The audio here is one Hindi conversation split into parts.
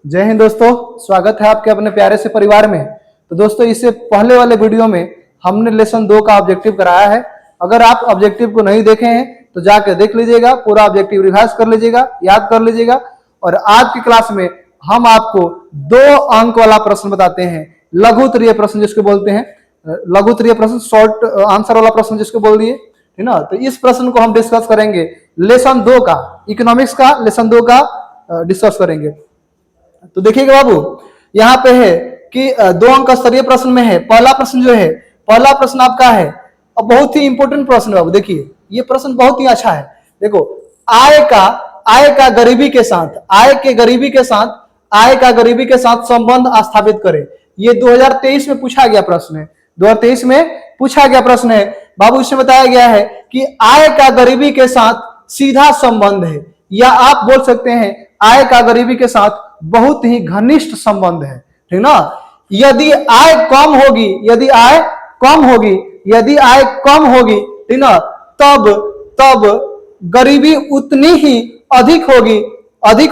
जय हिंद दोस्तों, स्वागत है आपके अपने प्यारे से परिवार में। तो दोस्तों, इससे पहले वाले वीडियो में हमने लेसन 2 का ऑब्जेक्टिव कराया है। अगर आप ऑब्जेक्टिव को नहीं देखे हैं तो जाकर देख लीजिएगा, पूरा ऑब्जेक्टिव रिवाइज कर लीजिएगा, याद कर लीजिएगा। और आज की क्लास में हम आपको 2 अंक वाला प्रश्न बताते हैं, लघु उत्तरीय प्रश्न जिसको बोलते हैं, लघु उत्तरीय प्रश्न, शॉर्ट आंसर वाला प्रश्न जिसको बोल दिए, ठीक ना। तो इस प्रश्न को हम डिस्कस करेंगे, लेसन 2 का, इकोनॉमिक्स का लेसन 2 का डिस्कस करेंगे। तो देखिएगा बाबू, यहाँ पे है कि 2 अंक स्तरीय प्रश्न में है। पहला प्रश्न जो है, पहला प्रश्न आपका है और बहुत ही इंपॉर्टेंट प्रश्न है बाबू। देखिए, ये प्रश्न बहुत ही अच्छा है। देखो, आय का गरीबी के साथ, आय का गरीबी के साथ संबंध स्थापित करें। ये 2023 में पूछा गया प्रश्न है, 2023 में पूछा गया प्रश्न है बाबू। इसमें बताया गया है कि आय का गरीबी के साथ सीधा संबंध है, या आप बोल सकते हैं आय का गरीबी के साथ बहुत ही घनिष्ठ संबंध है, ठीक ना। यदि आय कम होगी, ठीक ना, तब गरीबी उतनी ही अधिक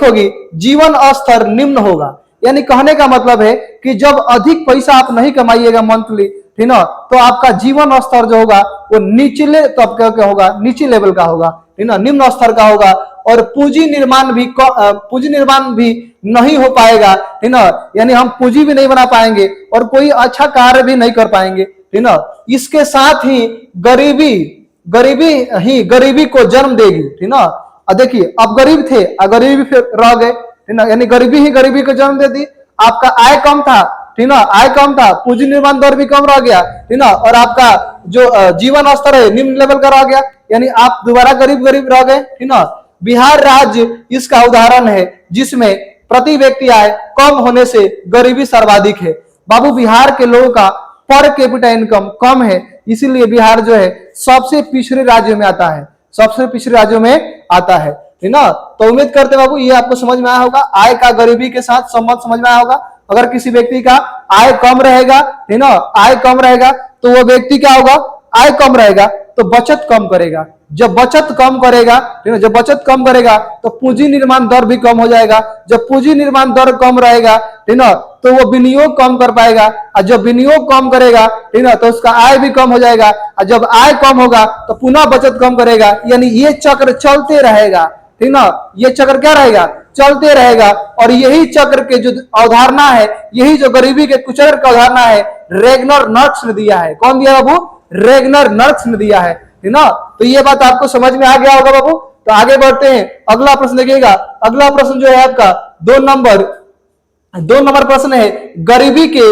होगी, जीवन स्तर निम्न होगा। यानी कहने का मतलब है कि जब अधिक पैसा आप नहीं कमाइएगा मंथली, ठीक ना, तो आपका जीवन स्तर जो होगा वो निचले तबके का होगा, नीचे लेवल का होगा, ठीक ना, निम्न स्तर का होगा। और पूंजी निर्माण भी नहीं हो पाएगा, ठीक ना। यानी हम पूंजी भी नहीं बना पाएंगे और कोई अच्छा कार्य भी नहीं कर पाएंगे, ठीक ना। इसके साथ ही गरीबी को जन्म देगी, ठीक ना। अब देखिए, अब गरीब थे, गरीबी फिर रह गए, ठीक ना, यानी गरीबी ही गरीबी को जन्म दे दी। आपका आय कम था, ठीक ना, आय कम था, पूंजी निर्माण दर भी कम रह गया, ठीक ना, और आपका जो जीवन स्तर है निम्न लेवल का रह गया, यानी आप दोबारा गरीब रह गए, ठीक ना। बिहार राज्य इसका उदाहरण है जिसमें प्रति व्यक्ति आय कम होने से गरीबी सर्वाधिक है। बाबू, बिहार के लोगों का पर कैपिटा इनकम कम है, इसीलिए बिहार जो है सबसे पिछड़े राज्यों में आता है, ठीक ना। तो उम्मीद करते बाबू ये आपको समझ में आया होगा, आय का गरीबी के साथ संबंध समझ में आया होगा। अगर किसी व्यक्ति का आय कम रहेगा, ठीक ना, आय कम रहेगा तो वो व्यक्ति क्या होगा, आय कम रहेगा तो बचत कम करेगा। जब बचत कम करेगा तो पूंजी निर्माण दर भी कम हो जाएगा। जब पूंजी निर्माण दर कम रहेगा, ठीक ना, तो वो विनियोग कम कर पाएगा, और जब विनियोग कम करेगा, ठीक ना, तो उसका आय भी कम हो जाएगा, और जब आय कम होगा तो पुनः बचत कम करेगा। यानी ये चक्र चलते रहेगा, ठीक ना, ये चक्र क्या रहेगा, चलते रहेगा। और यही चक्र के जो अवधारणा है, यही जो गरीबी के कुचक्र का अवधारणा है, रेगनर नर्क्स ने दिया है। कौन दिया बाबू? रेगनर नर्क्स ने दिया है, ठीक ना। तो ये बात आपको समझ में आ गया होगा बाबू। तो आगे बढ़ते हैं, अगला प्रश्न देखिएगा। अगला प्रश्न जो है आपका 2 नंबर प्रश्न है, गरीबी के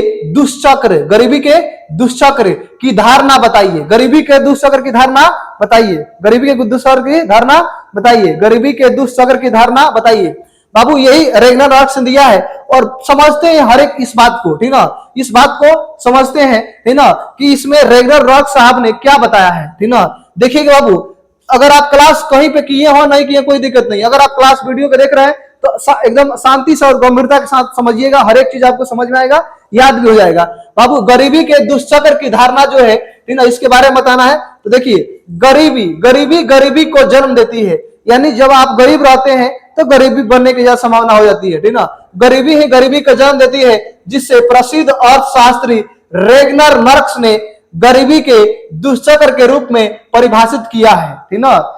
दुष्चक्र की धारणा बताइए। गरीबी के दुष्चक्र की धारणा बताइए। बाबू, यही रेगनर नर्क्स ने दिया है। और समझते हैं हर एक इस बात को, ठीक ना, इस बात को समझते हैं, ठीक ना, कि इसमें रेगनर नर्क्स साहब ने क्या बताया है, ठीक ना। देखिएगा बाबू, अगर आप क्लास कहीं पे किए हो नहीं किए कोई दिक्कत नहीं, अगर आप क्लास वीडियो को देख रहे हैं तो एकदम शांति से और गंभीरता के साथ समझिएगा, हर एक चीज आपको समझ में आएगा, याद भी हो जाएगा। बाबू, गरीबी के दुष्चक्र की धारणा जो है, ठीक ना, इसके बारे में बताना है। तो देखिए, गरीबी को जन्म देती है। यानी जब आप गरीब रहते हैं तो गरीबी बनने की ज्यादा संभावना हो जाती है, ठीक ना। गरीबी ही गरीबी को जन्म देती है, जिससे प्रसिद्ध अर्थशास्त्री रेगनर नर्क्स ने गरीबी के दुष्चक्र के रूप में परिभाषित किया है, ठीक ना।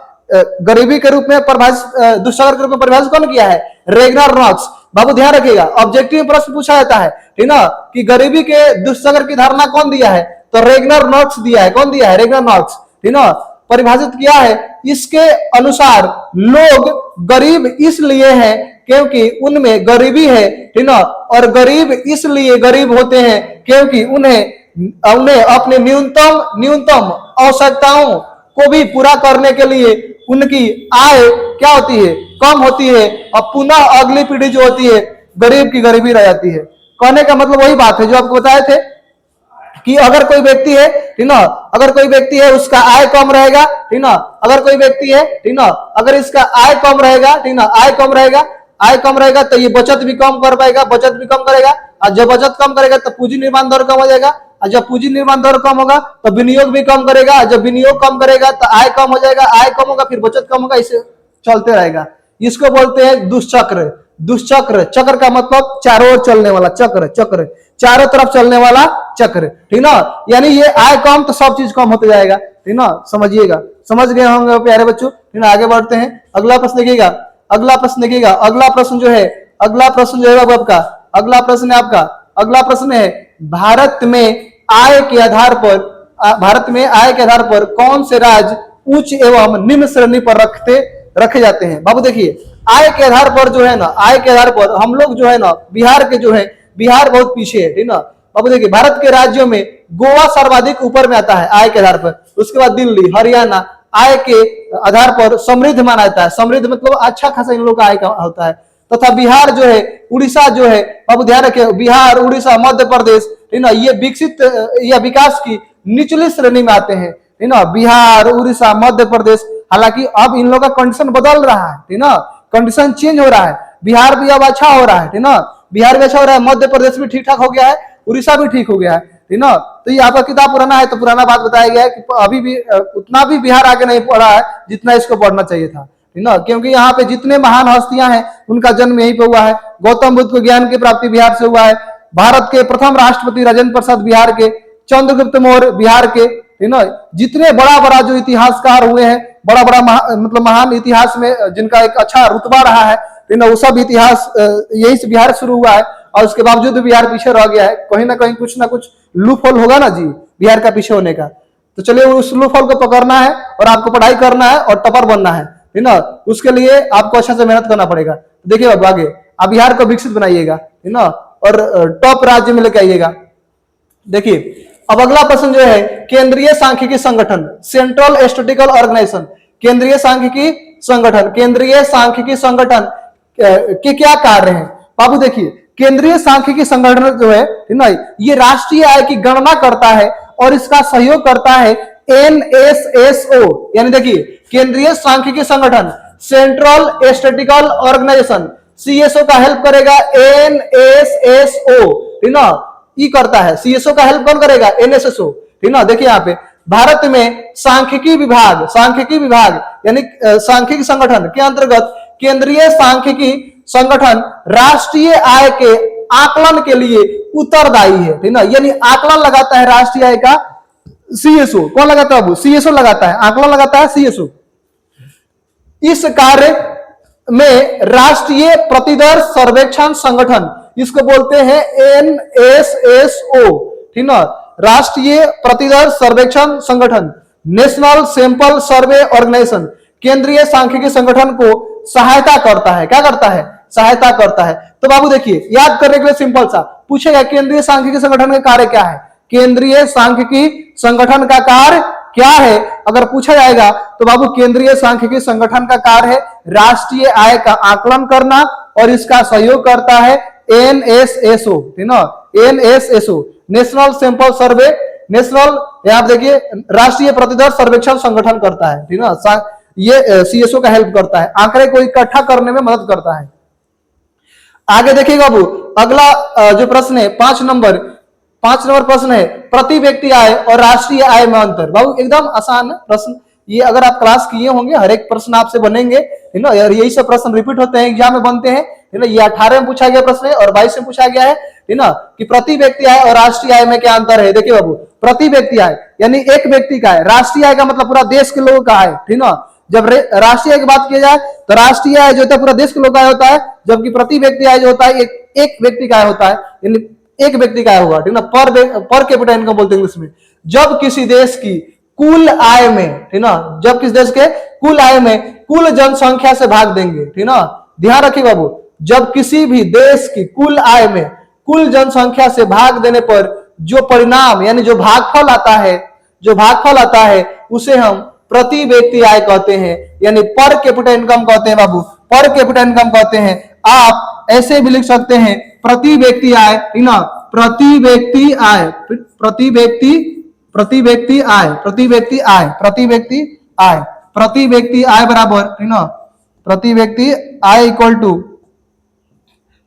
गरीबी के रूप में दुष्चक्र के रूप में परिभाषित कौन किया है? रेगनर नर्क्स। बाबू ध्यान रखिएगा, ऑब्जेक्टिव प्रश्न पूछा जाता है, ठीक ना, कि गरीबी के दुष्चक्र की धारणा कौन दिया है? तो रेगनर नर्क्स दिया है। कौन दिया है? रेगनर नर्क्स, ठीक ना, परिभाषित किया है। इसके अनुसार लोग गरीब इसलिए हैं क्योंकि उनमें गरीबी है, ठीक ना, और गरीब इसलिए गरीब होते हैं क्योंकि उन्हें अपने न्यूनतम आवश्यकताओं को भी पूरा करने के लिए उनकी आय क्या होती है? कम होती है, और पुनः अगली पीढ़ी जो होती है गरीब की गरीबी रह जाती है। कहने का मतलब वही बात है जो आपको बताए थे कि अगर कोई व्यक्ति है, ठीक ना, अगर कोई व्यक्ति है उसका आय कम रहेगा, ठीक ना, अगर कोई व्यक्ति है, ठीक ना, अगर इसका आय कम रहेगा, ठीक ना, आय कम रहेगा तो ये बचत भी कम कर पाएगा, बचत भी कम करेगा, और जब बचत कम करेगा तो पूंजी निर्माण दर कम हो जाएगा, और जब पूंजी निर्माण दर कम होगा तो विनियोग भी कम करेगा, जब विनियोग कम करेगा तो आय कम हो जाएगा, आय कम होगा फिर बचत कम होगा, इसे चलते रहेगा। इसको बोलते हैं दुष्चक्र। दुष्चक्र, चक्र का मतलब चारों ओर चलने वाला, चक्र, चक्र चारों तरफ चलने वाला चक्र, ठीक ना। यानी ये आय कम तो सब चीज कम होते जाएगा, ठीक ना, समझिएगा, समझ गए होंगे प्यारे बच्चों, ठीक ना। आगे बढ़ते हैं, अगला प्रश्न देखिएगा, अगला प्रश्न देखिएगा, अगला प्रश्न जो है, अगला प्रश्न जो है आपका, अगला प्रश्न है आपका, अगला प्रश्न है भारत में आय के आधार पर, भारत में आय के आधार पर कौन से राज्य उच्च एवं निम्न श्रेणी पर रखे जाते हैं। बाबू देखिए, आय के आधार पर जो है ना, आय के आधार पर हम लोग जो है ना, बिहार के जो है, बिहार बहुत पीछे है, ठीक ना। बाबू देखिए, भारत के राज्यों में गोवा सर्वाधिक ऊपर में आता है आय के आधार पर, उसके बाद दिल्ली, हरियाणा आय के आधार पर समृद्ध माना जाता है, समृद्ध मतलब अच्छा खासा इन लोग का आय का होता है, तथा बिहार जो है, उड़ीसा जो है, बाबू ध्यान रखिए, बिहार, उड़ीसा, मध्य प्रदेश, ठीक ना, ये विकसित या विकास की निचली श्रेणी में आते हैं, ठीक ना, बिहार, उड़ीसा, मध्य प्रदेश। हालांकि अब इन लोगों का कंडीशन बदल रहा है, ठीक ना, कंडीशन चेंज हो रहा है, बिहार भी अब अच्छा हो रहा है, ठीक ना, बिहार भी अच्छा हो रहा है, मध्य प्रदेश भी ठीक ठाक हो गया है, उड़ीसा भी ठीक हो गया है, ठीक ना। तो ये आपका किताब पुराना है तो पुराना बात बताया गया है कि अभी भी उतना भी बिहार आगे नहीं बढ़ा है जितना इसको बढ़ना चाहिए था, ठीक ना, क्योंकि यहाँ पे जितने महान हस्तियां हैं उनका जन्म यहीं पे हुआ है। गौतम बुद्ध को ज्ञान की प्राप्ति बिहार से हुआ है, भारत के प्रथम राष्ट्रपति राजेंद्र प्रसाद बिहार के, चंद्रगुप्त मौर्य बिहार के, ठीक ना, जितने बड़ा बड़ा जो इतिहासकार हुए हैं, बड़ा बड़ा मतलब महान इतिहास में जिनका एक अच्छा रुतबा रहा है, ठीक ना, वो सब इतिहास यही से बिहार शुरू हुआ है, और उसके बावजूद बिहार पीछे रह गया है। कहीं ना कहीं कुछ ना कुछ लूप होल होगा ना जी बिहार का पीछे होने का। तो चलिए उस लूप होल को पकड़ना है और आपको पढ़ाई करना है और टॉपर बनना है, ठीक ना। उसके लिए आपको अच्छा से मेहनत करना पड़ेगा। देखिए बाबू आगे, आप बिहार को विकसित बनाइएगा, ठीक ना, और टॉप राज्य में लेके आइएगा। देखिए अब अगला प्रश्न जो है, केंद्रीय सांख्यिकी संगठन, सेंट्रल स्टैटिस्टिकल ऑर्गेनाइजेशन, केंद्रीय सांख्यिकी संगठन, केंद्रीय सांख्यिकी संगठन के क्या कार्य हैं। बाबू देखिए, केंद्रीय सांख्यिकी संगठन जो है ना, ये राष्ट्रीय आय की गणना करता है और इसका सहयोग करता है एनएसएसओ, यानी देखिए केंद्रीय सांख्यिकी संगठन, सेंट्रल स्टैटिस्टिकल ऑर्गेनाइजेशन, सीएसओ का हेल्प करेगा एनएसएसओ, ठीक ना, ई करता है। सीएसओ का हेल्प कौन करेगा, एनएसएसओ, ठीक ना। देखिए यहाँ पे भारत में सांख्यिकी विभाग, सांख्यिकी विभाग यानी सांख्यिकी संगठन के अंतर्गत केंद्रीय सांख्यिकी संगठन राष्ट्रीय आय के आकलन के लिए उत्तरदायी है, ठीक ना, यानी आकलन लगाता है राष्ट्रीय आय का सीएसओ। कौन लगाता है बाबू, सीएसओ लगाता है, आकलन लगाता है सीएसओ। इस कार्य में राष्ट्रीय प्रतिदर सर्वेक्षण संगठन, इसको बोलते हैं एनएसएसओ, ठीक ना, राष्ट्रीय प्रतिदर सर्वेक्षण संगठन, नेशनल सैंपल सर्वे ऑर्गेनाइजेशन, केंद्रीय सांख्यिकी संगठन को सहायता करता है। क्या करता है, सहायता करता है। तो बाबू देखिए, याद करने के लिए सिंपल सा पूछेगा, केंद्रीय सांख्यिकी संगठन का कार्य क्या है, केंद्रीय सांख्यिकी संगठन का कार्य क्या है अगर पूछा जाएगा तो बाबू केंद्रीय सांख्यिकी संगठन का कार्य है राष्ट्रीय आय का आकलन करना और इसका सहयोग करता है एनएसएसओ, ठीक ना, एनएसएसओ, नेशनल सैंपल सर्वे, नेशनल, यहां देखिए राष्ट्रीय प्रतिदर सर्वेक्षण संगठन करता है, ठीक ना, ये सीएसओ का हेल्प करता है, आंकड़े को इकट्ठा करने में मदद करता है। आगे देखिएगा बाबू, अगला जो प्रश्न है 5 नंबर प्रश्न है, प्रति व्यक्ति आय और राष्ट्रीय आय में अंतर। बाबू एकदम आसान प्रश्न, ये अगर आप क्लास किए होंगे हर एक प्रश्न आपसे बनेंगे, है ना, और यही सब प्रश्न रिपीट होते हैं, एग्जाम में बनते हैं, है ना। ये 18 में पूछा गया प्रश्न है और 22 में पूछा गया है ना, कि प्रति व्यक्ति आय और राष्ट्रीय आय में क्या अंतर है। देखिए बाबू, प्रति व्यक्ति आय यानी एक व्यक्ति का आय, राष्ट्रीय आय का मतलब पूरा देश के लोगों का आय, ठीक ना। जब राष्ट्रीय आय की बात की जाए तो राष्ट्रीय आय जो होता है पूरा देश के लोगों का आय होता है, जबकि प्रति व्यक्ति आय जो होता है एक व्यक्ति का आय होता है, यानी एक व्यक्ति का आय होगा, ठीक ना, पर कैपिटा इनकम बोलते हैं इंग्लिश में। जब किसी देश की कुल आय में, ठीक ना, जब किसी देश के कुल आय में कुल जनसंख्या से भाग देंगे, ठीक ना, ध्यान रखिए बाबू, जब किसी भी देश की कुल आय में कुल जनसंख्या से भाग देने पर जो परिणाम यानी जो भागफल आता है उसे हम प्रति व्यक्ति आय कहते हैं, यानी पर कैपिटा इनकम कहते हैं बाबू, पर कैपिटा इनकम कहते हैं। आप ऐसे भी लिख सकते हैं प्रति व्यक्ति आय, ठीक ना, प्रति व्यक्ति आय, प्रति व्यक्ति आय बराबर, ठीक ना, प्रति व्यक्ति आय इक्वल टू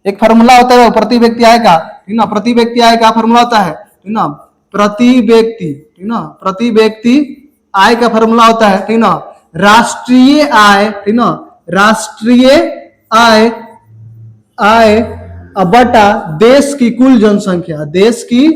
एक फार्मूला होता है प्रति व्यक्ति आय का, ठीक ना, प्रति व्यक्ति आय का फार्मूला होता है, ठीक ना, प्रति व्यक्ति, ठीक ना, प्रति व्यक्ति आय का फार्मूला होता है, ठीक ना, राष्ट्रीय आय, ठीक ना, राष्ट्रीय आय आय बटा देश की कुल जनसंख्या, देश की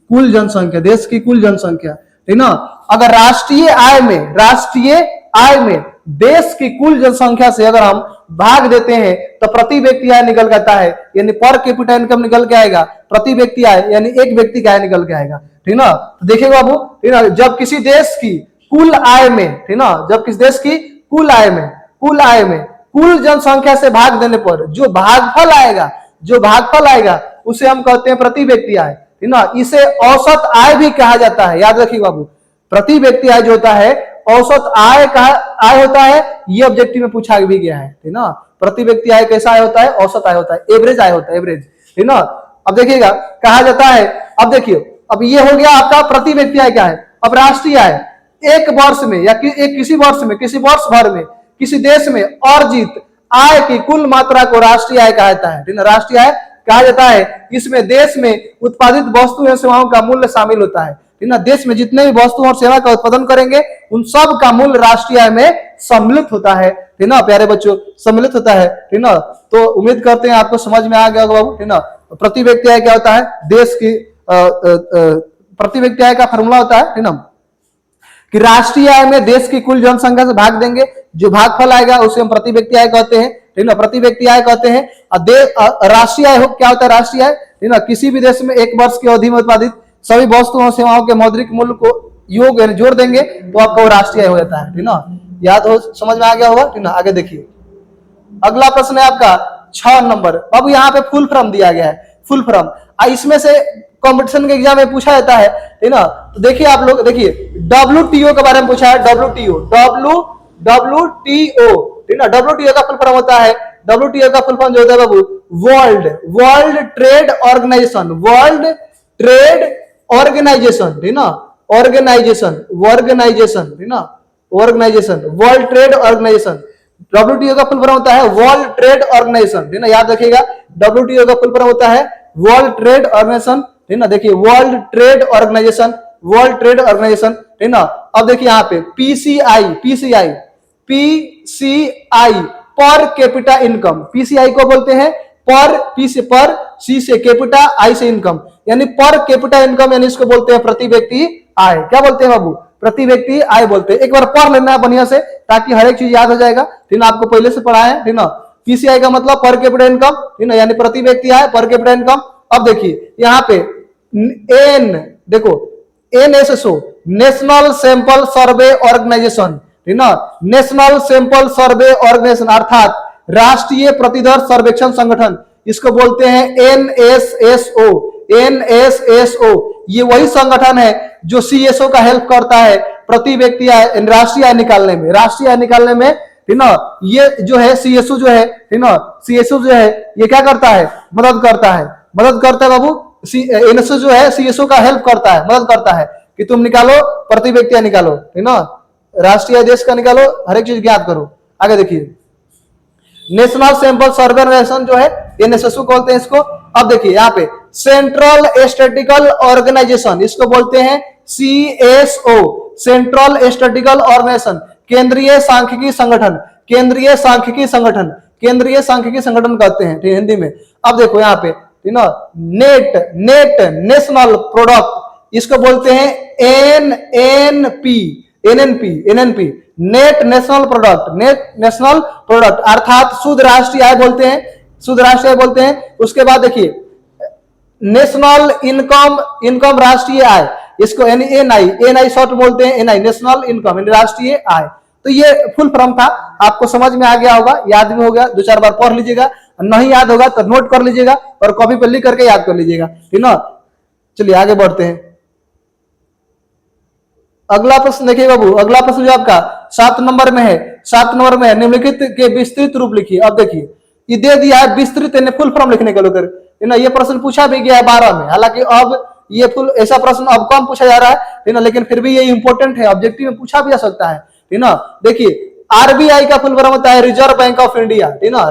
कुल जनसंख्या, देश की कुल जनसंख्या, ठीक ना। अगर राष्ट्रीय आय में देश की कुल जनसंख्या से अगर हम भाग देते हैं तो प्रति व्यक्ति आय निकल आता है, यानी पर कैपिटा इनकम निकल के आएगा, प्रति व्यक्ति आय यानी एक व्यक्ति का आय निकल के आएगा, ठीक ना। तो देखिए बाबू, ठीक ना, जब किसी देश की कुल आय में, ठीक ना, जब किसी देश की कुल आय में कुल जनसंख्या से भाग देने पर जो भागफल आएगा उसे हम कहते हैं प्रति व्यक्ति आय, ठीक ना। इसे औसत आय भी कहा जाता है, याद रखिए बाबू, प्रति व्यक्ति आय जो होता है औसत आय होता है, ये ऑब्जेक्टिव में पूछा भी गया है, ठीक ना। प्रति व्यक्ति आय कैसा आय होता है? औसत आय होता है, एवरेज आय होता है, एवरेज, ठीक ना। अब देखिएगा कहा जाता है, अब देखिए, अब ये हो गया आपका प्रति व्यक्ति आय क्या है। अब राष्ट्रीय आय एक वर्ष में या किसी वर्ष भर में किसी देश में अर्जित आय की कुल मात्रा को राष्ट्रीय आय कहा जाता है, ठीक ना। राष्ट्रीय आय कहा जाता है, इसमें देश में उत्पादित वस्तु एवं सेवाओं का मूल्य शामिल होता है, ठीक ना। देश में जितने भी वस्तु और सेवा का उत्पादन करेंगे उन सब का मूल्य राष्ट्रीय आय में सम्मिलित होता है, ठीक ना। प्यारे बच्चों, सम्मिलित होता है, ठीक ना। तो उम्मीद करते हैं आपको समझ में आ गया होगा बाबू, ठीक ना। प्रति व्यक्ति आय क्या होता है? देश की प्रति व्यक्ति आय का फॉर्मूला होता है, ठीक ना, कि राष्ट्रीय आय में देश की कुल जनसंख्या से भाग देंगे, जो भागफल आएगा उसे हम प्रति व्यक्ति आय कहते हैं, ठीक ना, प्रति व्यक्ति आय कहते हैं। राष्ट्रीय आय क्या होता है? राष्ट्रीय आय, ठीक ना, किसी भी देश में एक वर्ष की अवधि में उत्पादित सभी वस्तुओं और सेवाओं के मौद्रिक मूल्य को योग जोड़ देंगे तो आपका वो राष्ट्रीय आय हो जाता है, ठीक ना। याद हो, समझ में आ गया होगा, ठीक ना। आगे देखिए, अगला प्रश्न है आपका 6 नंबर। अब यहाँ पे फुल फॉर्म दिया गया है, फुल फॉर्म इसमें से कंपटीशन के एग्जाम में पूछा जाता है, ठीक ना। तो देखिए आप लोग, देखिए WTO के बारे में पूछा है, WTO, ठीक ना। WTO का फुल फॉर्म होता है, WTO का फुल फॉर्म जो होता है बाबू, World trade organisation, world trade organisation, ठीक ना, ऑर्गेनाइजेशन, ठीक ना, organisation, world trade Organisation. WTO का फुल फॉर्म होता है वर्ल्ड ट्रेड ऑर्गेनाइजेशन, ठीक ना। याद रखिएगा, WTO का फुल फॉर्म होता है वर्ल्ड ट्रेड ऑर्गेनाइजेशन, ठीक ना। देखिए वर्ल्ड ट्रेड ऑर्गेनाइजेशन, ठीक ना। अब देखिए यहाँ पे PCI per capita income, PCI को बोलते हैं पर सी से कैपिटा, आई से इनकम, यानी पर कैपिटा इनकम, यानी इसको बोलते हैं प्रति व्यक्ति आय। क्या बोलते हैं बाबू? प्रति व्यक्ति आय बोलते हैं। एक बार पढ़ लेना है बढ़िया से ताकि हर एक चीज याद हो जाएगा, ठीक ना। आपको पहले से पढ़ा है, ठीक ना। PCI का मतलब पर कैपिटा इनकम, ठीक ना, यानी प्रति व्यक्ति आय, पर कैपिटा इनकम। अब देखिए यहाँ पे देखो NSSO, national sample survey organisation, ठीक ना, नेशनल सैंपल सर्वे ऑर्गेनाइजेशन अर्थात राष्ट्रीय प्रतिदर सर्वेक्षण संगठन, इसको बोलते हैं NSSO। ये वही संगठन है जो CSO का हेल्प करता है प्रति व्यक्ति राष्ट्रीय आय निकालने में, ठीक ना। ये जो है CSO जो है, ठीक ना, CSO जो है ये क्या करता है? मदद करता है बाबू। NSO जो है CSO का हेल्प करता है, मदद करता है कि तुम निकालो, प्रति व्यक्ति आय निकालो, ठीक ना, राष्ट्रीय देश का निकालो, हर एक चीज ज्ञात करो। आगे देखिए, नेशनल सैंपल सर्वे ऑर्गेनाइजेशन जो है NSSO बोलते हैं इसको। अब देखिए यहाँ पे सेंट्रल स्टैटिस्टिकल ऑर्गेनाइजेशन, इसको बोलते हैं CSO, सेंट्रल स्टैटिस्टिकल ऑर्गेनाइजेशन, केंद्रीय सांख्यिकी संगठन कहते हैं, ठीक, हिंदी में। अब देखो यहाँ पे, ठीक ना, नेट नेशनल प्रोडक्ट, इसको बोलते हैं NNP, नेट नेशनल प्रोडक्ट अर्थात शुद्ध राष्ट्रीय आय बोलते हैं। उसके बाद देखिए नेशनल इनकम राष्ट्रीय आय, इसको NI शॉर्ट बोलते हैं, NI नेशनल इनकम, राष्ट्रीय आय। तो ये फुल फॉर्म था, आपको समझ में आ गया होगा, याद भी हो गया, 2-4 बार पढ़ लीजिएगा, नहीं याद होगा तो नोट कर लीजिएगा और कॉपी पर लिख करके याद कर लीजिएगा, ठीक ना। चलिए आगे बढ़ते हैं। अगला प्रश्न देखिए बाबू, अगला प्रश्न जो आपका 7 नंबर में है, निम्नलिखित के विस्तृत रूप लिखिए। अब देखिए ये दे दिया है विस्तृत, फुल फॉर्म लिखने के लोग, ना। ये प्रश्न पूछा भी गया है 12 में, हालांकि अब ये फुल ऐसा प्रश्न अब कम पूछा जा रहा है ना, लेकिन फिर भी ये इंपॉर्टेंट है, ऑब्जेक्टिव में पूछा भी जा सकता है, ठीक ना। देखिए RBI का फुल फॉर्म होता है रिजर्व बैंक ऑफ इंडिया, ठीक ना,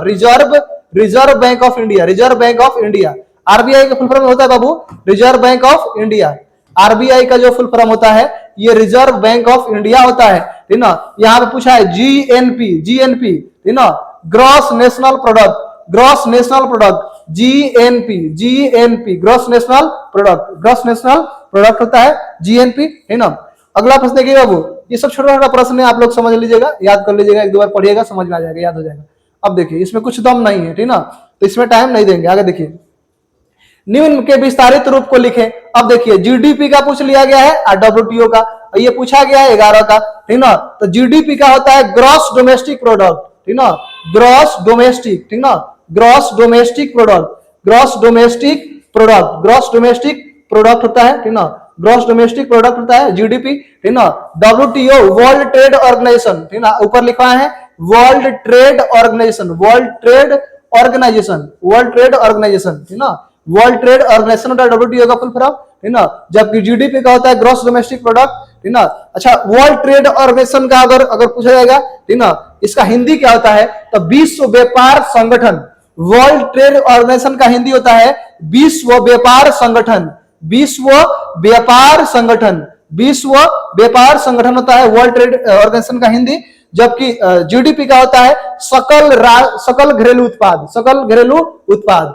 Reserve Bank of India. RBI का फुल फॉर्म होता है बाबू Reserve Bank of India. RBI का जो फुल फॉर्म होता है ये रिजर्व बैंक ऑफ इंडिया होता है, ठीक ना। यहाँ पे पूछा है GNP, ठीक ना, gross national product, gross national product, GNP, GNP gross national product, gross national product होता है जीएनपी, है ना। अगला प्रश्न देखिए बाबू, ये सब छोटा छोटा प्रश्न है, आप लोग समझ लीजिएगा, याद कर लीजिएगा, एक दो बार पढ़िएगा, समझ में आ जाएगा, याद हो जाएगा। अब देखिए इसमें कुछ दम नहीं है, ठीक ना, तो इसमें टाइम नहीं देंगे। आगे देखिए, निम्न के विस्तारित रूप को लिखें। अब देखिए जीडीपी का पूछ लिया गया है और डब्ल्यूटीओ का ये पूछा गया है 11 का, ठीक ना। तो जीडीपी का होता है ग्रॉस डोमेस्टिक प्रोडक्ट, ठीक ना, ग्रॉस डोमेस्टिक, ठीक ना, gross domestic product, gross domestic product, gross domestic product होता है, ठीक ना, ग्रॉस डोमेस्टिक प्रोडक्ट होता है जीडीपी, ठीक ना। डब्ल्यूटीओ वर्ल्ड ट्रेड ऑर्गेनाइजेशन, ठीक ना, ऊपर लिखा है world trade organisation, world trade organisation, world trade organisation, ठीक ना, वर्ल्ड ट्रेड ऑर्गेनाइजेशन होता है डब्ल्यूटीओ का फुल फॉर्म, ठीक ना। जबकि जीडीपी का होता है ग्रॉस डोमेस्टिक प्रोडक्ट, ठीक ना। अच्छा, वर्ल्ड ट्रेड ऑर्गेनाइजेशन का अगर पूछा जाएगा, ठीक ना, इसका हिंदी क्या होता है, तो विश्व व्यापार संगठन। वर्ल्ड ट्रेड ऑर्गेनाइजेशन का हिंदी होता है विश्व व्यापार संगठन, विश्व व्यापार संगठन, विश्व व्यापार संगठन होता है वर्ल्ड ट्रेड ऑर्गेनाइजेशन का हिंदी। जबकि जीडीपी का होता है सकल घरेलू उत्पाद, सकल घरेलू उत्पाद,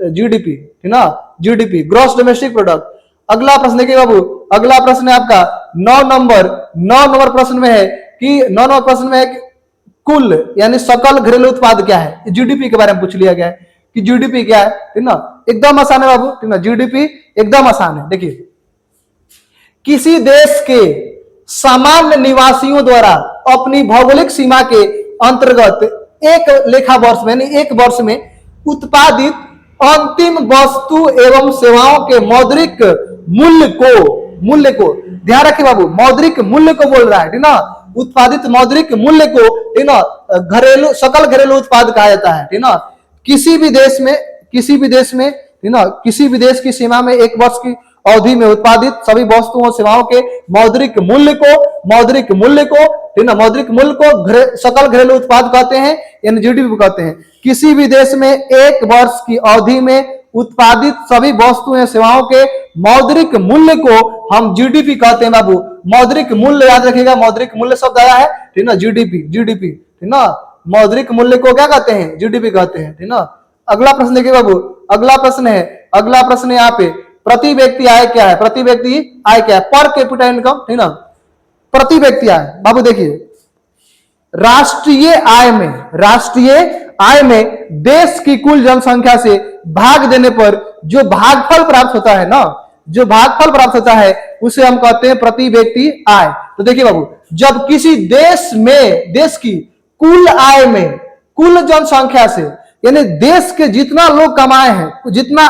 जीडीपी, ठीक ना, जीडीपी ग्रॉस डोमेस्टिक प्रोडक्ट। अगला प्रश्न देखिए बाबू, अगला प्रश्न है आपका 9 नंबर प्रश्न में है कि 9 नंबर प्रश्न में है कि कुल यानी सकल घरेलू उत्पाद क्या है, जीडीपी के बारे में पूछ लिया गया है कि जीडीपी क्या है, ठीक ना। एकदम आसान है बाबू, ठीक ना, जीडीपी एकदम आसान है। देखिए, किसी देश के सामान्य निवासियों द्वारा अपनी भौगोलिक सीमा के अंतर्गत एक लेखा वर्ष में यानी एक वर्ष में उत्पादित अंतिम वस्तु एवं सेवाओं के मौद्रिक मूल्य को ध्यान रखिए बाबू, मौद्रिक मूल्य को बोल रहा है, ठीक ना, उत्पादित मौद्रिक मूल्य को, ठीक ना, घरेलू सकल घरेलू उत्पाद कहा जाता है, ठीक ना। किसी भी देश में, ठीक ना, किसी भी देश की सीमा में एक वर्ष की अवधि में उत्पादित सभी वस्तुओं सेवाओं के मौद्रिक मूल्य को, ठीक ना, मौद्रिक मूल्य को सकल घरेलू उत्पाद कहते हैं यानी जीडीपी कहते हैं। किसी भी देश में एक वर्ष की अवधि में उत्पादित सभी वस्तुएं सेवाओं के मौद्रिक मूल्य को हम जीडीपी कहते हैं बाबू। मौद्रिक मूल्य याद रखिएगा, मौद्रिक मूल्य शब्द आया है, ठीक ना, जीडीपी, ठीक ना, मौद्रिक मूल्य को क्या कहते हैं, जीडीपी कहते हैं, ठीक ना। अगला प्रश्न देखिए बाबू, अगला प्रश्न यहाँ पे प्रति व्यक्ति आय क्या है, प्रति व्यक्ति आय क्या है, पर कैपिटा इनकम, ठीक ना, प्रति व्यक्ति आय। बाबू देखिए, राष्ट्रीय आय में देश की कुल जनसंख्या से भाग देने पर जो भागफल प्राप्त होता है ना, जो भागफल प्राप्त होता है उसे हम कहते हैं प्रति व्यक्ति आय। तो देखिए बाबू, जब किसी देश की कुल आय में, कुल जनसंख्या से यानी देश के जितना लोग कमाए हैं, जितना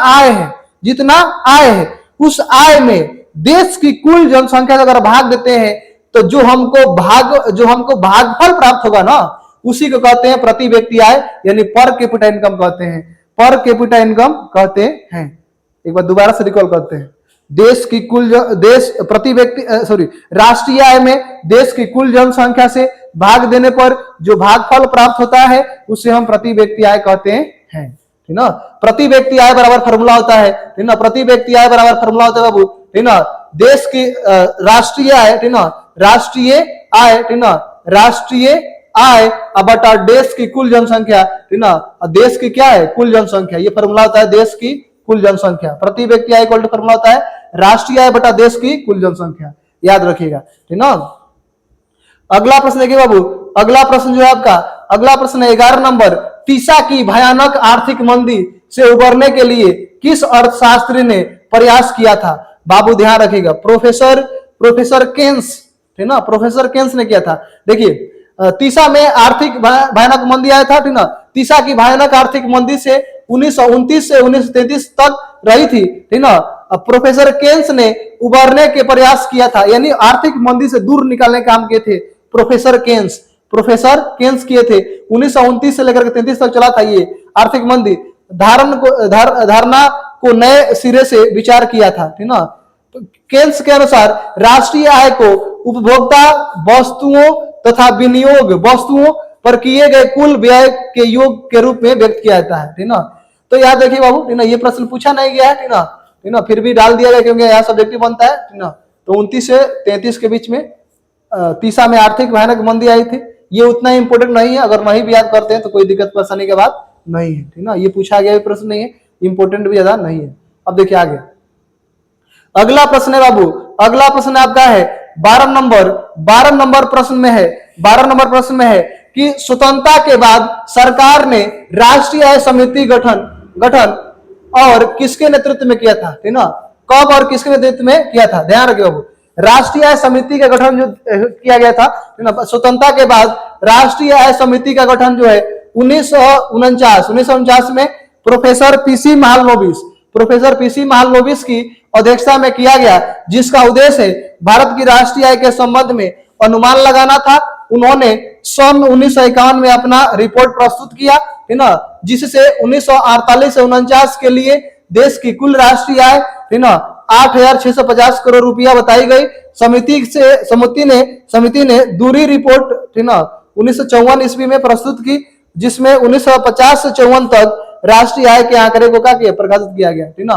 आय है उस आय में देश की कुल जनसंख्या से अगर भाग देते हैं तो जो हमको भागफल प्राप्त होगा ना, उसी को कहते हैं प्रति व्यक्ति आय यानी पर कैपिटा इनकम कहते हैं, पर कैपिटा इनकम कहते हैं। एक बार दोबारा से रिकॉल करते हैं, राष्ट्रीय आय में देश की कुल जनसंख्या से भाग देने पर जो भागफल प्राप्त होता है उसे हम प्रति व्यक्ति आय कहते हैं, ठीक ना। प्रति व्यक्ति आय बराबर फार्मूला होता है, ठीक ना, प्रति व्यक्ति आय बराबर फार्मूला होता है बाबू, ठीक ना, देश की राष्ट्रीय आय, ठीक ना, राष्ट्रीय आय बटा देश की कुल जनसंख्या, ठीक ना, देश की क्या है, कुल जनसंख्या, ये फार्मूला होता है देश की कुल जनसंख्या। प्रति व्यक्ति आय इक्वल टू फार्मूला होता है राष्ट्रीय आय बटा देश की कुल जनसंख्या, याद रखिएगा, ठीक ना। अगला प्रश्न देखिए बाबू, अगला प्रश्न जो है आपका, अगला प्रश्न 11 नंबर, तीसा की भयानक आर्थिक मंदी से उबरने के लिए किस अर्थशास्त्री ने प्रयास किया था। बाबू ध्यान रखिएगा, प्रोफेसर केन्स, ठीक ना, प्रोफेसर केन्स ने किया था। देखिए, तीसा में आर्थिक भयानक मंदी आया था, ठीक ना। तीसा की भयानक आर्थिक मंदी से 1929 से 1933 तक रही थी, ठीक ना। प्रोफेसर केन्स ने उबरने के प्रयास किया था यानी आर्थिक मंदी से दूर निकालने का काम किए थे प्रोफेसर केन्स किए थे। 1929 से लेकर 33 तक चला था ये आर्थिक मंदी। धारणा को नए सिरे से विचार किया था, ठीक ना। केन्स के अनुसार राष्ट्रीय आय को उपभोक्ता वस्तुओं तथा विनियोग वस्तुओं पर किए गए कुल व्यय के योग के रूप में व्यक्त किया जाता है, ठीक ना। तो याद रखिए बाबू, ठीक ना, ये प्रश्न पूछा नहीं गया है, ठीक ना, फिर भी डाल दिया गया क्योंकि यहाँ सब्जेक्टिव बनता है, ठीक ना। तो 29 से 33 के बीच में तीसा में आर्थिक भयानक मंदी आई थी। ये उतना इंपोर्टेंट नहीं है, अगर नहीं भी याद करते हैं तो कोई दिक्कत परेशानी की बात नहीं है, ठीक ना। ये पूछा गया प्रश्न नहीं है, इंपोर्टेंट भी ज्यादा नहीं है। अब देखिए आगे अगला प्रश्न है बाबू, अगला प्रश्न आपका है 12 नंबर प्रश्न में है, 12 नंबर प्रश्न में है कि स्वतंत्रता के बाद सरकार ने राष्ट्रीय आय समिति गठन और किसके नेतृत्व में किया था, ठीक ना। कब और किसके नेतृत्व में किया था, ध्यान रखिए बाबू। राष्ट्रीय आय समिति का गठन जो किया गया था, ठीक ना, स्वतंत्रता के बाद राष्ट्रीय आय समिति का गठन जो है 1949 में प्रोफेसर पीसी महालनोबिस की अध्यक्षता में किया गया, जिसका उद्देश्य है भारत की राष्ट्रीय आय के संबंध में अनुमान लगाना था। उन्होंने सन 1951 में अपना रिपोर्ट प्रस्तुत किया, है ना, जिससे 1948 से 49 के लिए देश की कुल राष्ट्रीय आय, है ना, 8,650 करोड़ रुपया बताई गई। समिति ने दूसरी रिपोर्ट, है ना, 1954 ईस्वी में प्रस्तुत की, जिसमें 1950 से 54 तक राष्ट्रीय आय के आंकड़े को क्या प्रकाशित किया गया, ठीक ना।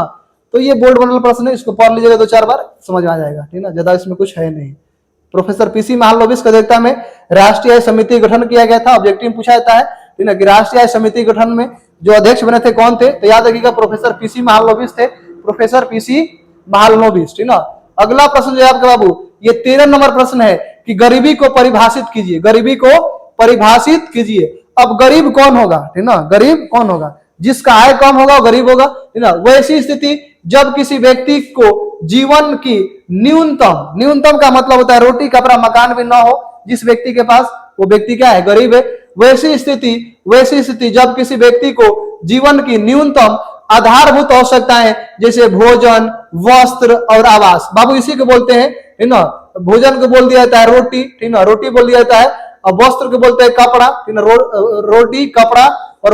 तो ये बोर्ड बनल प्रश्न है, इसको पढ़ लीजिएगा 2-4 बार, समझ में आ जाएगा, ठीक ना, ज्यादा इसमें कुछ है नहीं। प्रोफेसर पीसी महालनोबिस की अध्यक्षता में राष्ट्रीय आय समिति गठन किया गया था। ऑब्जेक्टिव पूछा जाता है, ठीक ना, कि राष्ट्रीय आय समिति गठन में जो अध्यक्ष बने थे कौन थे, तो याद रखिएगा प्रोफेसर पीसी महालनोबिस थे, प्रोफेसर पीसी महालनोबिस, ठीक ना। अगला प्रश्न जो है आपके बाबू, ये 13 नंबर प्रश्न है कि गरीबी को परिभाषित कीजिए, गरीबी को परिभाषित कीजिए। अब गरीब कौन होगा, ठीक ना, गरीब कौन होगा, जिसका आय कम होगा वो गरीब होगा, ठीक ना। वैसी स्थिति जब किसी व्यक्ति को जीवन की न्यूनतम का मतलब होता है रोटी कपड़ा मकान भी ना हो, जिस व्यक्ति के पास, वो व्यक्ति क्या है, गरीब है। वैसी स्थिति जब किसी व्यक्ति को जीवन की न्यूनतम आधारभूत आवश्यकताएं जैसे भोजन, वस्त्र और आवास, बाबू इसी को बोलते हैं, है ना। भोजन को बोल दिया जाता है रोटी, ठीक ना, रोटी बोल दिया जाता है, और वस्त्र को बोलते हैं कपड़ा, ठीक ना, रोटी कपड़ा और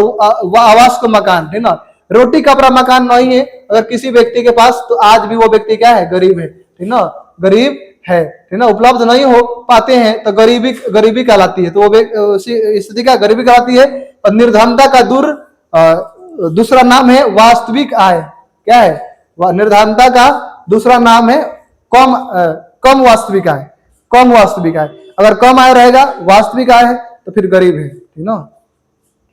आवास को मकान, है ना। रोटी कपड़ा मकान नहीं है अगर किसी व्यक्ति के पास, तो आज भी वो व्यक्ति क्या है, गरीब है, ठीक ना, गरीब है, ठीक ना। उपलब्ध नहीं हो पाते हैं तो गरीबी कहलाती है, तो वो स्थिति क्या गरीबी कहलाती है। और निर्धनता का दूसरा नाम है वास्तविक आय, क्या है, निर्धनता का दूसरा नाम है कम वास्तविक आय, कम वास्तविक आय। अगर कम आय रहेगा, वास्तविक आय है, तो फिर गरीब है, ठीक ना।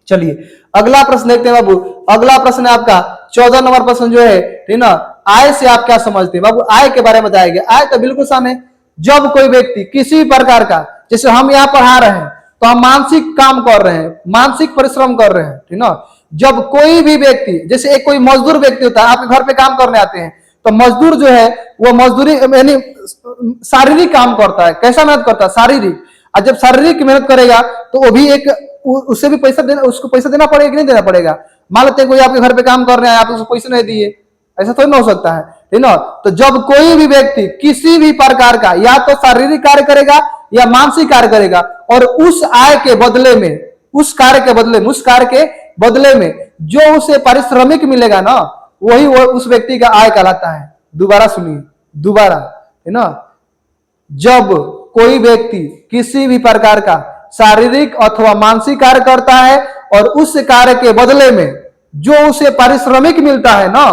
चलिए अगला प्रश्न देखते हैं बाबू। अगला प्रश्न है आपका 14 नंबर प्रश्न जो है, ठीक ना, आय से आप क्या समझते हैं बाबू। आय के बारे में बताया गया, आय तो बिल्कुल आसान है। जब कोई व्यक्ति किसी प्रकार का, जैसे हम यहाँ पढ़ा रहे हैं तो हम मानसिक काम कर रहे हैं, मानसिक परिश्रम कर रहे हैं, ठीक ना। जब कोई भी व्यक्ति, जैसे एक कोई मजदूर व्यक्ति होता है, आपके घर पे काम करने आते हैं, तो मजदूर जो है वो मजदूरी यानी शारीरिक काम करता है। कैसा मेहनत करता है, शारीरिक। और जब शारीरिक मेहनत करेगा तो वो भी एक, उससे भी पैसा देना, उसको पैसा देना पड़ेगा कि नहीं देना पड़ेगा। मान लेते हैं कोई आपके घर पे काम कर रहे हैं, आप उसको पैसे नहीं दिए, ऐसा थोड़ी ना हो सकता है, ठीक ना। तो जब कोई भी व्यक्ति किसी भी प्रकार का या तो शारीरिक कार्य करेगा या मानसिक कार्य करेगा, और उस आय के बदले में, उस कार्य के बदले में जो उसे पारिश्रमिक मिलेगा ना, वही वो उस व्यक्ति का आय कहलाता है। दोबारा सुनिए, दोबारा, है ना। जब कोई व्यक्ति किसी भी प्रकार का शारीरिक अथवा मानसिक कार्य करता है और उस कार्य के बदले में जो उसे पारिश्रमिक मिलता है ना,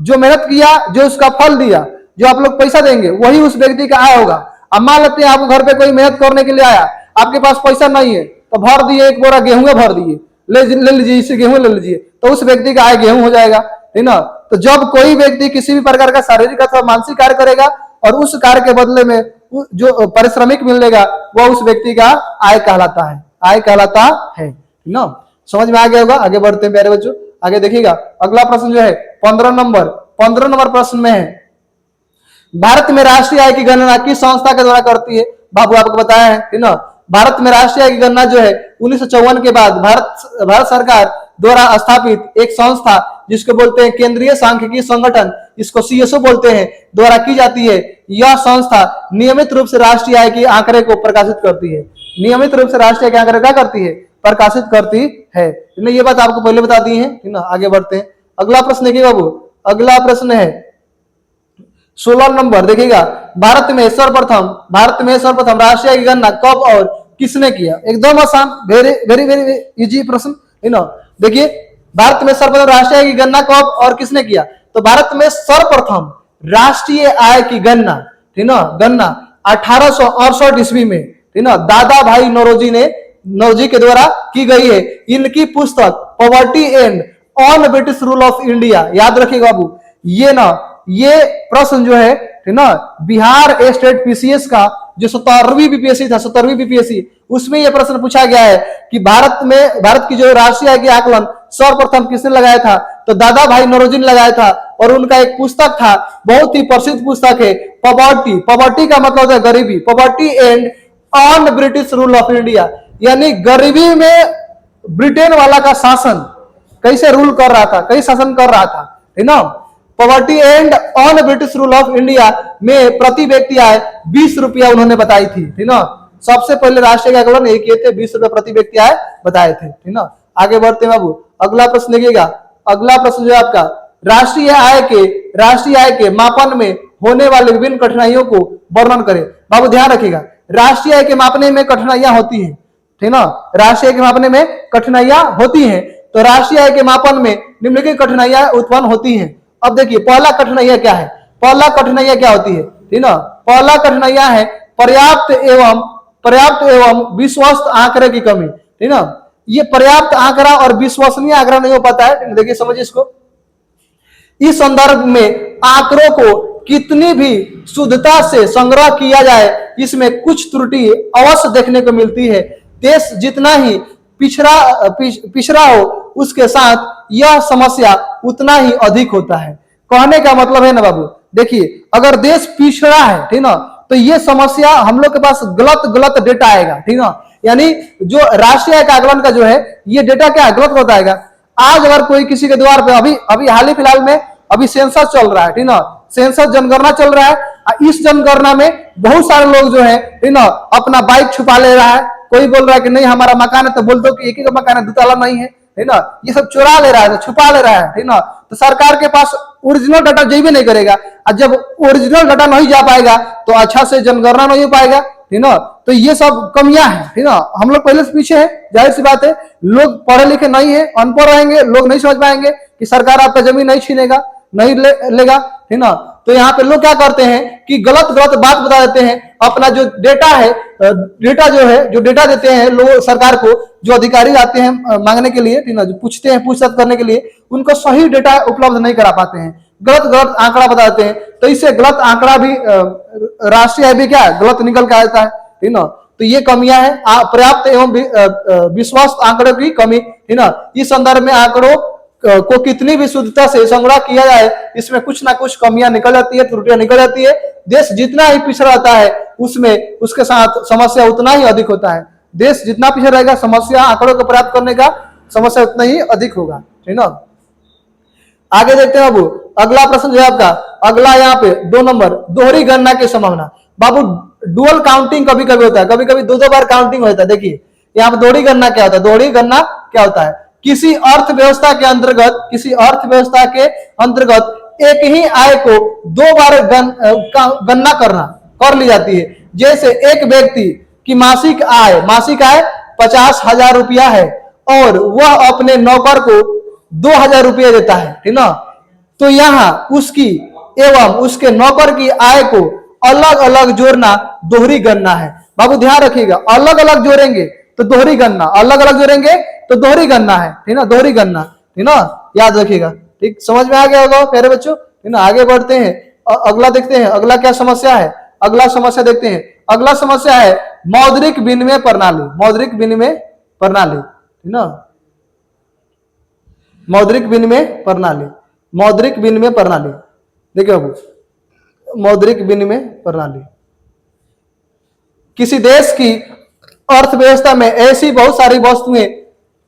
जो मेहनत किया, जो उसका फल दिया, जो आप लोग पैसा देंगे, वही उस व्यक्ति का आय होगा। अब मान लेते हैं आप घर पे कोई मेहनत करने के लिए आया, आपके पास पैसा नहीं है, तो भर दिए, एक बोरा गेहूं भर दिए, ले लीजिए, इसे गेहूं ले लीजिए, तो उस व्यक्ति का आय गेहूं हो जाएगा, ठीक ना। तो जब कोई व्यक्ति किसी भी प्रकार का शारीरिक अथवा मानसिक कार्य करेगा और उस कार्य के बदले में जो पारिश्रमिक मिलेगा, वह उस व्यक्ति का आय कहलाता है, आय कहलाता है, ठीक ना। समझ में आ गया होगा। आगे बढ़ते हैं प्यारे बच्चों, आगे देखिएगा। अगला प्रश्न जो है 15 नंबर प्रश्न में है, भारत में राष्ट्रीय आय की गणना किस संस्था के द्वारा करती है। बाबू आपको बताया है, ठीक ना। भारत में राष्ट्रीय आय की गणना जो है 1954 के बाद भारत सरकार द्वारा स्थापित एक संस्था, जिसको बोलते हैं केंद्रीय सांख्यिकी संगठन, इसको सीएसओ बोलते हैं, द्वारा की जाती है। यह संस्था नियमित रूप से राष्ट्रीय आय के आंकड़े को प्रकाशित करती है, नियमित रूप से राष्ट्रीय आय के आंकड़े क्या करती है, प्रकाशित करती है। ये बात आपको पहले बता दी है, ठीक ना। आगे बढ़ते हैं। अगला प्रश्न देखिए बाबू, अगला प्रश्न है 16 नंबर, देखिएगा। भारत में सर्वप्रथम राष्ट्रीय आय की गणना कब और किसने किया। एकदम आसान, वेरी वेरी वेरी इजी प्रश्न, है ना। देखिए भारत में सर्वप्रथम राष्ट्रीय आय की गणना कब और किसने किया। तो भारत में सर्वप्रथम राष्ट्रीय आय की गणना, ठीक ना, 1868 ईस्वी में, ठीक ना, दादा भाई नौरोजी ने नौजी के द्वारा की गई है। इनकी पुस्तक poverty and on British rule of India, याद रखिएगा बाबू। ये ना, ये प्रश्न जो है ना, बिहार स्टेट पीसीएस का जो 17वीं बीपीएससी था, 17वीं बीपीएससी, उसमें यह प्रश्न पूछा गया है कि भारत की जो राष्ट्रीय आय की आकलन सर्वप्रथम किसने लगाया था, तो दादा भाई नौरोजी ने लगाया था। और उनका एक पुस्तक था, बहुत ही प्रसिद्ध पुस्तक है, पॉवर्टी। पॉवर्टी का मतलब होता है गरीबी, poverty and on British rule of India, यानी गरीबी में ब्रिटेन वाला का शासन कैसे रूल कर रहा था, कैसे शासन कर रहा था, है ना। Poverty and on British rule of India में प्रति व्यक्ति आय 20 रुपया उन्होंने बताई थी, ठीक ना। सबसे पहले राष्ट्रीय आकलन ये किए थे, 20 रुपया प्रति व्यक्ति आय बताए थे, ठीक ना। आगे बढ़ते हैं बाबू, अगला प्रश्न देखिएगा। अगला प्रश्न जो है आपका, राष्ट्रीय आय के मापन में होने वाले विभिन्न कठिनाइयों को वर्णन करें। बाबू ध्यान रखिएगा, राष्ट्रीय आय के मापने में कठिनाइयां होती हैं, ठीक ना। राष्ट्रीय आय के मापने में कठिनाइयां होती हैं, तो राष्ट्रीय आय के मापन में निम्नलिखित कठिनाइयां उत्पन्न होती हैं। अब देखिए पहला कठिनाइयां क्या है, पहला कठिनाइयां क्या होती है, ठीक ना। पहला कठिनाइयां है पर्याप्त एवं विश्वस्त आंकड़े की कमी, ठीक ना। ये पर्याप्त आंकड़ा और विश्वसनीय आंकड़ा नहीं हो पाता है। देखिए समझिए इसको, इस संदर्भ में आंकड़ों को कितनी भी शुद्धता से संग्रह किया जाए, इसमें कुछ त्रुटि अवश्य देखने को मिलती है। देश जितना ही पिछड़ा हो, उसके साथ यह समस्या उतना ही अधिक होता है। कहने का मतलब है ना बाबू, देखिए अगर देश पिछड़ा है, ठीक ना, तो ये समस्या हम लोग के पास गलत डेटा आएगा, ठीक ना। यानी जो राष्ट्रीय आय का आकलन का जो है ये डेटा क्या है, गलत होता है। आज अगर कोई किसी के द्वार पे अभी हाल ही फिलहाल में अभी सेंसस चल रहा है, ठीक ना, सेंसस जनगणना चल रहा है। इस जनगणना में बहुत सारे लोग जो है, ठीक ना, अपना बाइक छुपा ले रहा है। कोई बोल रहा है कि नहीं हमारा मकान है, तो बोल दो कि एक ही मकान है, 2 ताला नहीं है, ठीक ना। ये सब चुरा ले रहा है, छुपा ले रहा है, ठीक ना। तो सरकार के पास ओरिजिनल डाटा जाए भी नहीं करेगा, और जब ओरिजिनल डाटा नहीं जा पाएगा तो अच्छा से जनगणना नहीं हो पाएगा, ठीक ना। तो ये सब कमियां हैं, ठीक ना। हम लोग पहले से पीछे है, जाहिर सी बात है। लोग पढ़े लिखे नहीं है, अनपढ़ रहेंगे, लोग नहीं समझ पाएंगे कि सरकार आपका जमीन नहीं छीनेगा, नहीं लेगा, ठीक ना। तो यहाँ पे लोग क्या करते हैं कि गलत बात बता देते हैं। अपना जो डेटा है, जो डेटा देते हैं लोग सरकार को, जो अधिकारी आते हैं मांगने के लिए, ठीक ना, जो पूछते हैं, पूछताछ करने के लिए, उनको सही डेटा उपलब्ध नहीं करा पाते हैं, गलत आंकड़ा बता देते हैं। तो इससे गलत आंकड़ा भी राष्ट्रीय आय भी क्या है, गलत निकल के आता है, ठीक ना। तो ये कमियां हैं, पर्याप्त एवं विश्वास आंकड़ों की कमी, ठीक ना। इस संदर्भ में आंकड़ों को कितनी भी शुद्धता से संग्रह किया जाए, इसमें कुछ ना कुछ कमियां निकल जाती है, त्रुटियां निकल जाती है। देश जितना ही पिछड़ा रहता है, उसमें उसके साथ समस्या उतना ही अधिक होता है। देश जितना पीछे रहेगा, समस्या आंकड़ों को प्राप्त करने का समस्या उतना ही अधिक होगा, ठीक ना। आगे देखते हैं बाबू, अगला प्रश्न जो है आपका, अगला यहाँ पे 2 नंबर, दोहरी गणना की संभावना। बाबू डुअल काउंटिंग कभी कभी होता है, कभी कभी 2 बार काउंटिंग होता है। देखिए यहाँ पे दोहरी गणना क्या होता है, दोहरी गणना क्या होता है, किसी अर्थव्यवस्था के अंतर्गत एक ही आय को 2 बार गणना कर ली जाती है। जैसे एक व्यक्ति की मासिक आय 50,000 रुपया है और वह अपने नौकर को 2,000 रुपये देता है, ठीक ना। तो यहाँ उसकी एवं उसके नौकर की आय को अलग अलग जोड़ना दोहरी गणना है। बाबू ध्यान रखिएगा, अलग अलग जोड़ेंगे तो दोहरी गणना, अलग अलग जोड़ेंगे तो दोहरी गणना है, ठीक ना, दोहरी गणना, ठीक ना, याद रखिएगा। ठीक, समझ में आ गया होगा प्यारे बच्चों, ठीक ना। आगे बढ़ते हैं, अगला देखते हैं, अगला क्या समस्या है, अगला समस्या देखते हैं। अगला समस्या है मौद्रिक विनिमय प्रणाली, मौद्रिक विनिमय प्रणाली, ठीक ना, मौद्रिक विनिमय प्रणाली, मौद्रिक विनिमय प्रणाली। देखिए बाबू, मौद्रिक विनिमय प्रणाली किसी देश की अर्थव्यवस्था में ऐसी बहुत सारी वस्तुएं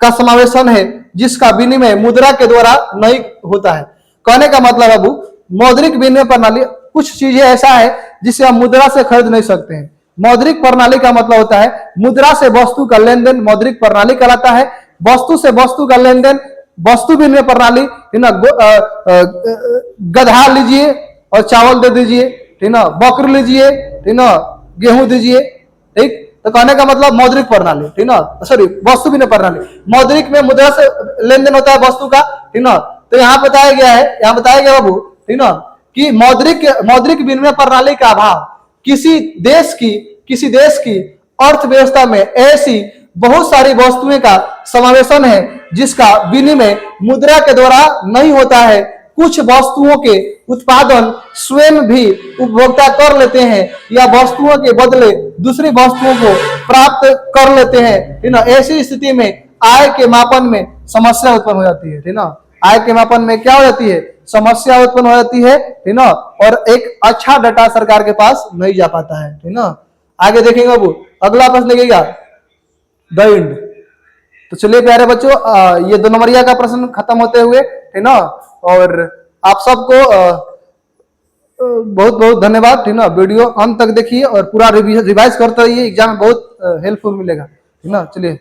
का समावेशन है जिसका विनिमय मुद्रा के द्वारा नहीं होता है। कहने का मतलब बाबू, मौद्रिक विनिमय प्रणाली कुछ चीजें ऐसा है जिसे हम मुद्रा से खरीद नहीं सकते हैं। मौद्रिक प्रणाली का मतलब होता है मुद्रा से वस्तु का लेन देन, मौद्रिक प्रणाली कहलाता है। वस्तु से वस्तु का लेन देन, वस्तु विनिमय प्रणाली, ठीक ना। गधा लीजिए और चावल दे दीजिए, ठीक ना, बकरी लीजिए, ठीक ना, गेहूं दीजिए, ठीक। तो कहने का मतलब मौद्रिक प्रणाली, ठीक ना, सॉरी वस्तु विनिमय प्रणाली, मौद्रिक में मुद्रा से लेन देन होता है वस्तु का, ठीक ना। तो यहाँ बताया गया है, यहाँ बताया गया बाबू, ठीक ना, कि मौद्रिक विनिमय प्रणाली का अभाव किसी देश की अर्थव्यवस्था में ऐसी बहुत सारी वस्तुएं का समावेशन है जिसका विनिमय मुद्रा के द्वारा नहीं होता है। कुछ वस्तुओं के उत्पादन स्वयं भी उपभोक्ता कर लेते हैं या वस्तुओं के बदले दूसरी वस्तुओं को प्राप्त कर लेते हैं, ठीक ना। ऐसी स्थिति में आय के मापन में समस्या उत्पन्न हो जाती है, ठीक ना। आय के मापन में क्या हो जाती है, समस्या उत्पन्न हो जाती है, ठीक ना। और एक अच्छा डाटा सरकार के पास नहीं जा पाता है, ठीक ना। आगे देखेंगे अब अगला प्रश्न लगेगा द इंड। तो चलिए प्यारे बच्चों, ये 2 नंबरिया का प्रश्न खत्म होते हुए, है ना। और आप सबको बहुत बहुत धन्यवाद, ठीक ना। वीडियो अंत तक देखिए और पूरा रिवाइज करते रहिए, एग्जाम में बहुत हेल्पफुल मिलेगा, ठीक ना। चलिए।